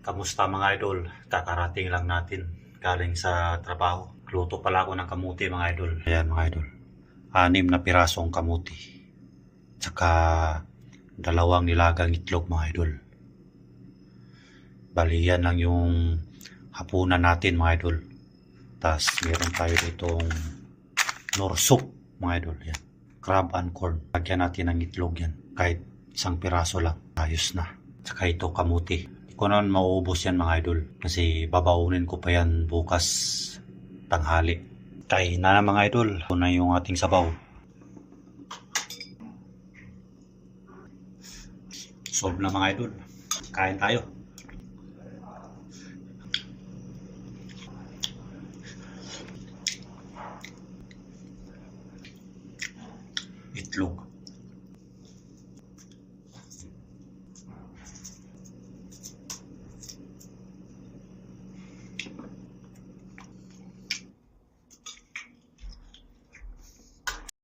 Kamusta mga idol? Kakarating lang natin galing sa trabaho. Luto pala ako ng kamuti mga idol. Ayan mga idol. 6 na pirasong kamuti. Tsaka 2 nilagang itlog mga idol. Bali yan lang yung hapunan natin mga idol. Tapos meron tayo ditong norsoup mga idol. Yan. Crab and corn. Lagyan natin ng itlog yan. Kahit 1 piraso lang. Ayos na. Tsaka ito kamuti. Ko naman mauubos yan mga idol kasi babaunin ko pa yan bukas tanghali. Kain na mga idol. Ito na yung ating sabaw. Solve na mga idol. Kain tayo. Itlog.